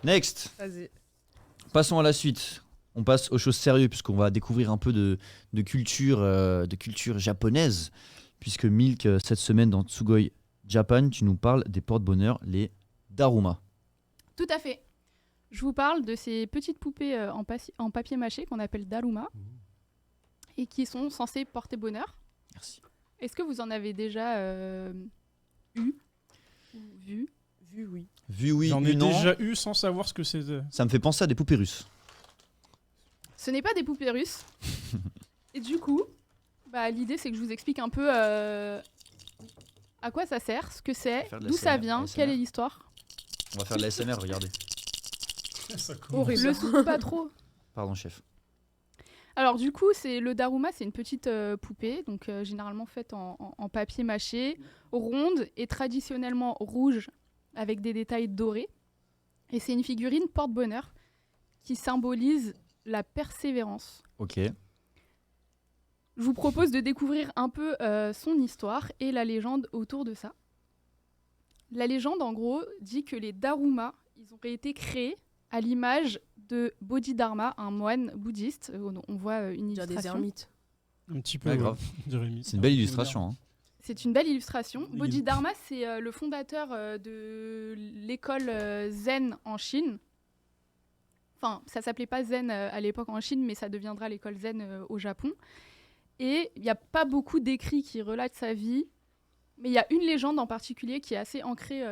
Next. Vas-y. Passons à la suite. On passe aux choses sérieuses puisqu'on va découvrir un peu de culture japonaise. Puisque Milk, cette semaine dans Tsugoi Japan, tu nous parles des porte-bonheur, les Daruma. Tout à fait. Je vous parle de ces petites poupées en papier mâché qu'on appelle Daruma et qui sont censées porter bonheur. Merci. Est-ce que vous en avez déjà eu ou vu? Vu, oui. Vu oui, J'en ai non. déjà eu sans savoir ce que c'était. Ça me fait penser à des poupées russes. Ce n'est pas des poupées russes. Et du coup, l'idée c'est que je vous explique un peu à quoi ça sert, ce que c'est, Faire de d'où ça l'ASMR, vient, quelle est l'histoire. On va faire de la SMR, regardez. Ça commence. Horrible. Je le souffle pas trop. Pardon, chef. Alors du coup, le Daruma, c'est une petite poupée, donc généralement faite en papier mâché, ronde et traditionnellement rouge, avec des détails dorés. Et c'est une figurine porte-bonheur qui symbolise la persévérance. Ok. Je vous propose de découvrir un peu son histoire et la légende autour de ça. La légende, en gros, dit que les Daruma, ils auraient été créés à l'image de Bodhidharma, un moine bouddhiste. On voit une Il y a des illustration. ermites. Un petit peu. Ouais, grave. Jérémy. C'est une belle illustration. Hein. C'est une belle illustration. Il est- Bodhidharma, c'est le fondateur de l'école zen en Chine. Enfin, ça s'appelait pas zen à l'époque en Chine, mais ça deviendra l'école zen au Japon. Et il n'y a pas beaucoup d'écrits qui relatent sa vie, mais il y a une légende en particulier qui est assez ancrée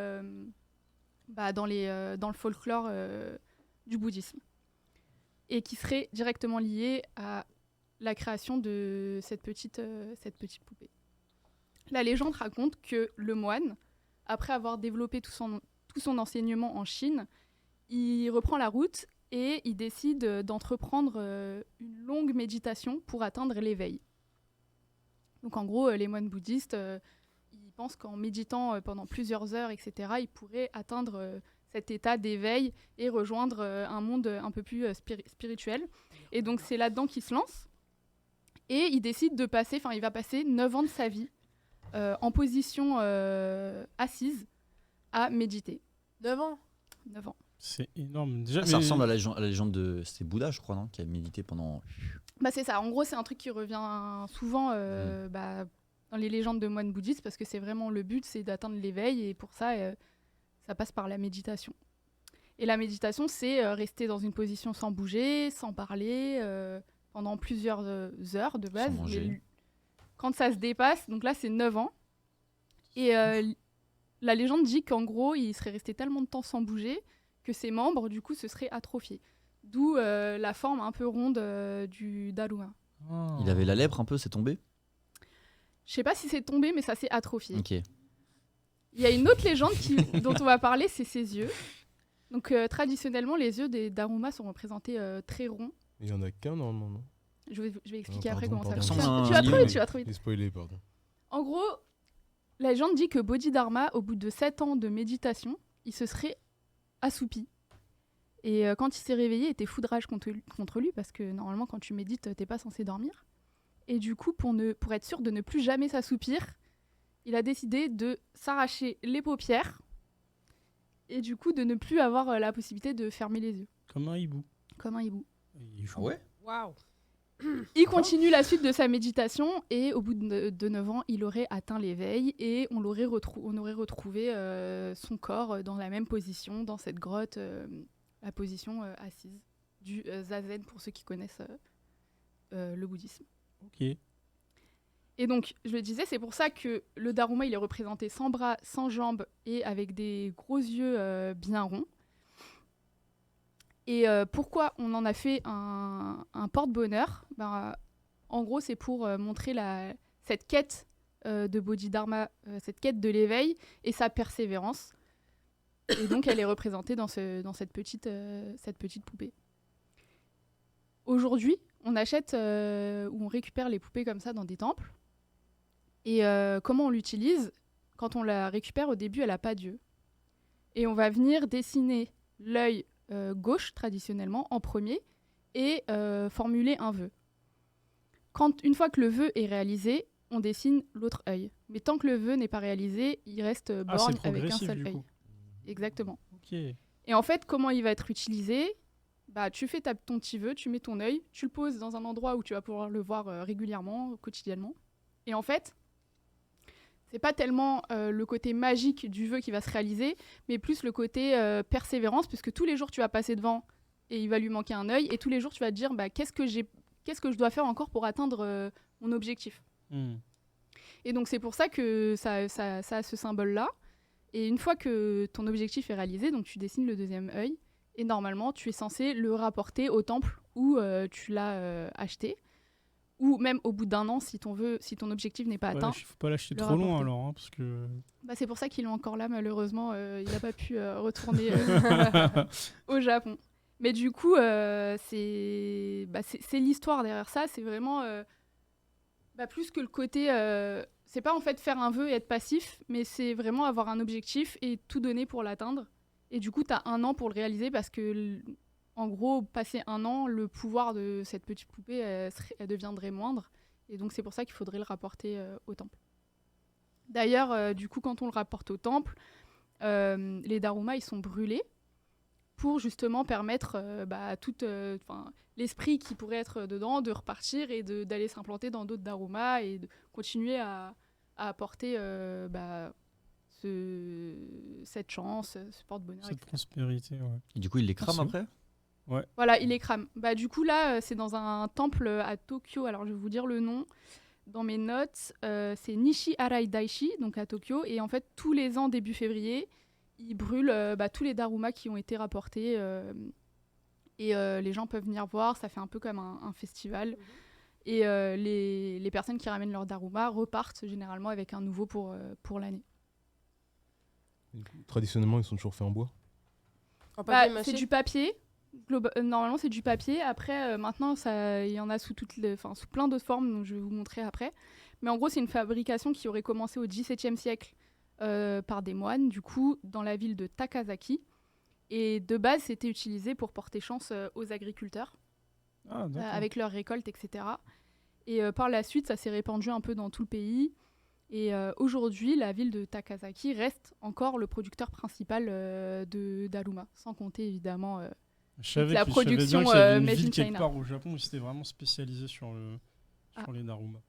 dans le folklore du bouddhisme et qui serait directement liée à la création de cette petite poupée. La légende raconte que le moine, après avoir développé tout son enseignement en Chine, il reprend la route et il décide d'entreprendre une longue méditation pour atteindre l'éveil. Donc en gros, les moines bouddhistes, ils pensent qu'en méditant pendant plusieurs heures, etc., ils pourraient atteindre cet état d'éveil et rejoindre un monde un peu plus spirituel. Et donc c'est là-dedans qu'il se lance. Et il décide il va passer 9 ans de sa vie en position assise à méditer. 9 ans. 9 ans. C'est énorme. Déjà, Ça ressemble à la légende de... C'était Bouddha, je crois, non, qui a médité pendant... C'est ça. En gros, c'est un truc qui revient souvent dans les légendes de moines bouddhistes parce que c'est vraiment le but, c'est d'atteindre l'éveil. Et pour ça, ça passe par la méditation. Et la méditation, c'est rester dans une position sans bouger, sans parler, pendant plusieurs heures de base. Sans manger. Mais quand ça se dépasse, donc là, c'est 9 ans. Et la légende dit qu'en gros, il serait resté tellement de temps sans bouger que ses membres, du coup, se seraient atrophiés. D'où la forme un peu ronde du Daruma. Oh. Il avait la lèpre un peu, c'est tombé. Je sais pas si c'est tombé, mais ça s'est atrophié. Ok. Il y a une autre légende dont on va parler, c'est ses yeux. Donc traditionnellement, les yeux des Daruma sont représentés très ronds. Il y en a qu'un normalement, non? Je vais expliquer Ah, après pardon, comment ça pardon. fonctionne. Ça ressemble à un Tu vas trop vite. J'ai spoilé, pardon. En gros, la légende dit que Bodhidharma, au bout de 7 ans de méditation, il se serait assoupi. Et quand il s'est réveillé, il était foudrage contre lui, parce que normalement, quand tu médites, t'es pas censé dormir. Et du coup, pour être sûr de ne plus jamais s'assoupir, il a décidé de s'arracher les paupières et du coup de ne plus avoir la possibilité de fermer les yeux, Comme un hibou. comme un hibou. Il est fou. Ah ouais. Waouh. Il continue la suite de sa méditation et au bout de 9 ans, il aurait atteint l'éveil et on aurait retrouvé son corps dans la même position, dans cette grotte, la position assise, du zazen pour ceux qui connaissent le bouddhisme. Ok. Et donc, je le disais, c'est pour ça que le Daruma, il est représenté sans bras, sans jambes et avec des gros yeux bien ronds. Et pourquoi on en a fait un porte-bonheur ? En gros, c'est pour montrer cette quête de Bodhidharma, cette quête de l'éveil et sa persévérance. Et donc, elle est représentée dans cette petite poupée. Aujourd'hui, on achète ou on récupère les poupées comme ça dans des temples. Et comment on l'utilise ? Quand on la récupère, au début, elle n'a pas d'yeux. Et on va venir dessiner l'œil gauche, traditionnellement, en premier, et formuler un vœu. Une fois que le vœu est réalisé, on dessine l'autre œil. Mais tant que le vœu n'est pas réalisé, il reste borgne c'est avec un progressif, seul du œil. coup. Exactement. Ok. Et en fait, comment il va être utilisé ? Bah, tu fais ton petit vœu, tu mets ton œil, tu le poses dans un endroit où tu vas pouvoir le voir régulièrement, quotidiennement. Et en fait, c'est pas tellement le côté magique du vœu qui va se réaliser, mais plus le côté persévérance, puisque tous les jours tu vas passer devant et il va lui manquer un œil, et tous les jours tu vas te dire bah, qu'est-ce que je dois faire encore pour atteindre mon objectif. Et donc c'est pour ça que ça a ce symbole-là. Et une fois que ton objectif est réalisé, donc tu dessines le deuxième œil, et normalement tu es censé le rapporter au temple où tu l'as acheté, ou même au bout d'1 an si ton objectif n'est pas atteint. Il faut pas l'acheter le trop loin rapporter. alors, hein, parce que... Bah, c'est pour ça qu'il est encore là, malheureusement. Il n'a pas pu retourner au Japon. Mais du coup, c'est l'histoire derrière ça. C'est vraiment plus que le côté... c'est pas en fait faire un vœu et être passif, mais c'est vraiment avoir un objectif et tout donner pour l'atteindre. Et du coup, tu as 1 an pour le réaliser parce que, en gros, passé 1 an, le pouvoir de cette petite poupée, elle deviendrait moindre. Et donc, c'est pour ça qu'il faudrait le rapporter au temple. D'ailleurs, du coup, quand on le rapporte au temple, les darumas, ils sont brûlés pour justement permettre à tout l'esprit qui pourrait être dedans de repartir et d'aller s'implanter dans d'autres darumas et de continuer à apporter cette chance, ce porte-bonheur, Cette etc. prospérité, ouais. Et du coup, il les crame Merci. après ? Voilà, il les crame. Bah, du coup, là, c'est dans un temple à Tokyo. Alors, je vais vous dire le nom. Dans mes notes, c'est Nishi-Arai Daishi, donc à Tokyo. Et en fait, tous les ans, début février, ils brûlent tous les darumas qui ont été rapportés. Et les gens peuvent venir voir. Ça fait un peu comme un festival. Et les personnes qui ramènent leur daruma repartent généralement avec un nouveau pour l'année. Traditionnellement, ils sont toujours faits en bois. En papier C'est mâché. du papier. Normalement, c'est du papier. Après, maintenant, il y en a sous plein d'autres formes, donc je vais vous montrer après. Mais en gros, c'est une fabrication qui aurait commencé au XVIIe siècle par des moines, du coup, dans la ville de Takasaki. Et de base, c'était utilisé pour porter chance aux agriculteurs, Ah, d'accord. avec leurs récoltes, etc. Et par la suite, ça s'est répandu un peu dans tout le pays. Et aujourd'hui, la ville de Takasaki reste encore le producteur principal de daruma, sans compter évidemment Je savais la que- je savais bien production, qu'il y avait une made ville in quelque China. part au Japon où c'était vraiment spécialisé sur les daruma.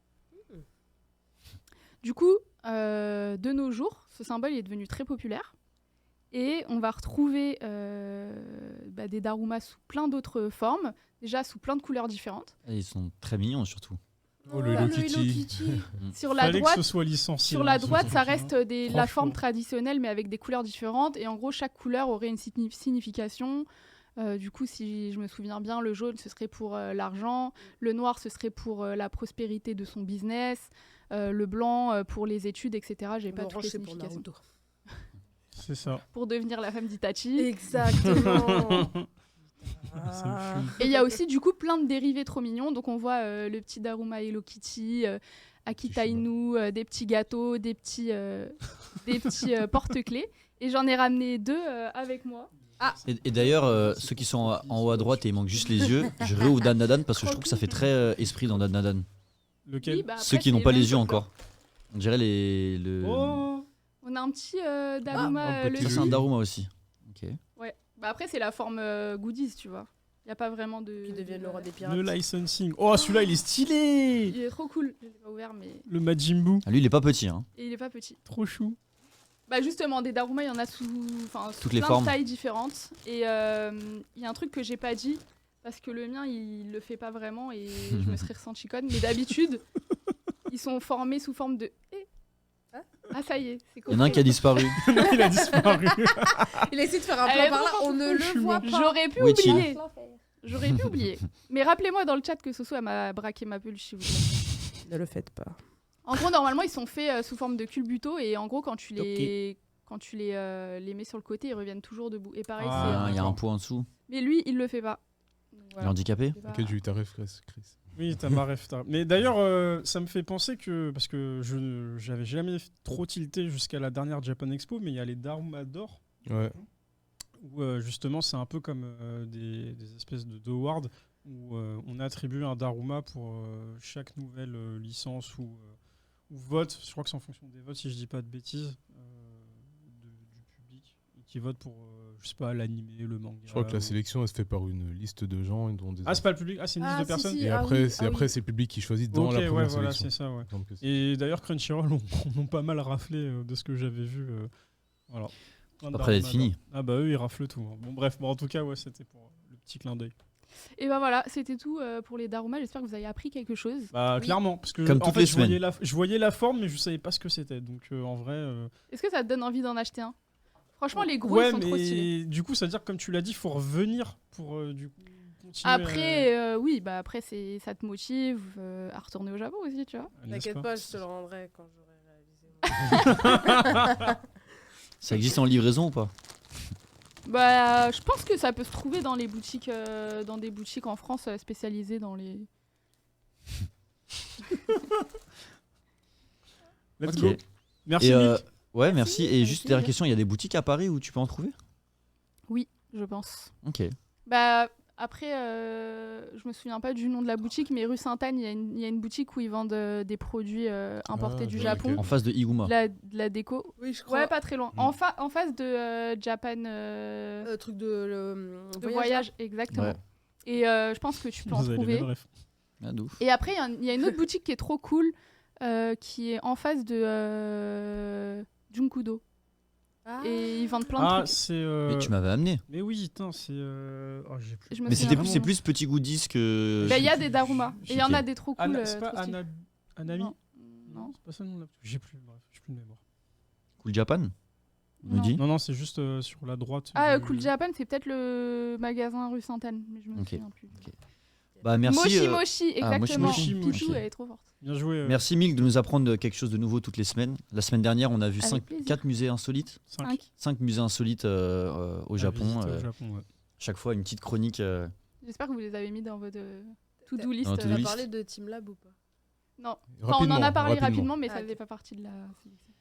Du coup, de nos jours, ce symbole est devenu très populaire. Et on va retrouver des darumas sous plein d'autres formes, déjà sous plein de couleurs différentes. Et ils sont très mignons surtout. Oh, le Hello Kitty. Sur la Fallait que ce droite, soit licencié. Sur la hein, ce droite, truc, ça hein. reste la forme Franchement. traditionnelle, mais avec des couleurs différentes. Et en gros, chaque couleur aurait une signification. Du coup, si je me souviens bien, le jaune, ce serait pour l'argent. Le noir, ce serait pour la prospérité de son business. Le blanc, pour les études, etc. J'ai pas toutes les c'est pour significations. Naruto. C'est ça. Pour devenir la femme d'Itachi. Exactement. Ça me fume. Et il y a aussi, du coup, plein de dérivés trop mignons. Donc, on voit le petit Daruma Hello Kitty, Akita Inu, des petits gâteaux, des petits porte-clés. Et j'en ai ramené 2 avec moi. Et d'ailleurs, ceux qui sont en haut à droite et il manque juste les yeux, je réouvre Dan Dan Dan parce que je trouve que ça fait très esprit dans Dan Dan Dan. Lequel Oui, bah, après, Ceux qui c'est n'ont pas même les yeux sur le encore. On dirait Oh On a un petit Daruma. un petit Ça, c'est un Daruma aussi. Ok. Ouais. Bah après, c'est la forme goodies, tu vois. Il n'y a pas vraiment de. Qui deviennent le roi des pirates. Le licensing. Oh, celui-là, il est stylé. Il est trop cool. Je l'ai pas ouvert, mais. Le Majin Buu. Ah, lui, il est pas petit. Hein. Et il est pas petit. Trop chou. Bah justement, des Daruma, il y en a sous Toutes les plein formes. de tailles différentes. Et il y a un truc que j'ai pas dit, parce que le mien, il le fait pas vraiment et je me serais ressenti conne. Mais d'habitude, ils sont formés sous forme de. Ah, ça y est, c'est Il y en a un qui a disparu. Il a disparu. Il a essayé de faire un Elle plan est par là, trop on ne le voit pas. J'aurais pu Oui, chill. oublier. J'aurais pu oublier. Mais rappelez-moi dans le chat que Soso elle m'a braqué ma peluche, s'il vous plaît. Ne le faites pas. En gros, normalement, ils sont faits sous forme de culbuto et en gros, quand tu les mets sur le côté, ils reviennent toujours debout. Et pareil, Ah, Il y a un pot en dessous. mais lui, il le fait pas. Donc, Il est voilà. handicapé. C'est pas- Ok, j'ai eu ta ref, Chris. Oui, t'as ma ref. Mais d'ailleurs, ça me fait penser que, parce que j'avais jamais trop tilté jusqu'à la dernière Japan Expo, mais il y a les Daruma d'or, Ouais. où justement c'est un peu comme des espèces d'awards, où on attribue un Daruma pour chaque nouvelle licence ou vote. Je crois que c'est en fonction des votes, si je dis pas de bêtises, du public, et qui votent pour, je sais pas, l'animé, le manga. Je crois que la sélection, elle se fait par une liste de gens. Dont des... Ah, c'est pas le public. Ah, c'est une liste de personnes. Et après, c'est le public qui choisit dans la première voilà, sélection. c'est ça, ouais. Donc, Et d'ailleurs, Crunchyroll ont pas mal raflé de ce que j'avais vu. Voilà. Après d'être fini. Ah bah eux, ils raflent tout. Hein. Bon, bref, en tout cas, ouais, c'était pour le petit clin d'œil. Et ben voilà, c'était tout pour les Daruma. J'espère que vous avez appris quelque chose. Bah, clairement, parce que Comme en toutes fait, les je voyais la forme, mais je savais pas ce que c'était. Donc, en vrai. Est-ce que ça te donne envie d'en acheter un? Franchement, les gros, ouais, ils sont trop stylés. mais du coup, ça veut dire que, comme tu l'as dit, il faut revenir pour du coup continuer. Après, oui, bah après, ça te motive à retourner au Japon aussi, tu vois. n'est-ce T'inquiète pas pas, je te le rendrai quand j'aurai réalisé. Ça existe en livraison ou pas? Bah, je pense que ça peut se trouver dans les boutiques, dans des boutiques en France spécialisées dans les. Let's Ok. go. Merci. Et, Nick. ouais, merci. Et avec juste dernière plaisir. question, il y a des boutiques à Paris où tu peux en trouver? Oui, je pense. Ok. Bah, après, je me souviens pas du nom de la boutique, mais rue Sainte-Anne, il y a une boutique où ils vendent des produits importés du dans Japon. lesquels- En face de Iguma. De la déco. Oui, je crois. Ouais, pas très loin. Mm. En face de Japan Truc de de voyage, exactement. Ouais. Et je pense que tu peux en Vous avez les trouver. mêmes refs. Ah, de ouf. Et après, il y a une autre boutique qui est trop cool, qui est en face de Junkudo. Ah. Et ils vendent plein de Ah, trucs. c'est. Mais tu m'avais amené. Mais oui, putain, c'est. Oh, j'ai plus. Je me Mais souviens c'est vraiment. plus petit goodies que. Bah, il y a des Daruma. Et il y en Ok. a des trop cool. C'est pas trop stylés. Anami. Non. Non. C'est pas ça le nom de la- J'ai plus, bref, j'ai plus de mémoire. Cool Japan. On nous Non. dit. Non, c'est juste sur la droite. Ah, du- Cool Japan, c'est peut-être le magasin rue Sainte-Anne. Mais je me Ok. souviens plus. Ok. Bah merci. Moshi Moshi, exactement. Moshi Moshi. Pichou, Ok. elle est trop forte. Bien joué. Merci Milk de nous apprendre quelque chose de nouveau toutes les semaines. La semaine dernière, on a vu Avec plaisir. 4 musées insolites. 5 5 musées insolites au Japon. Au Japon, ouais. Chaque fois, une petite chronique. J'espère que vous les avez mis dans votre to-do list. Dans to-do On a list. parlé de Team Lab ou pas? Non. Enfin, on en a parlé rapidement, mais ça Ah, faisait ok. pas partie de la sélection.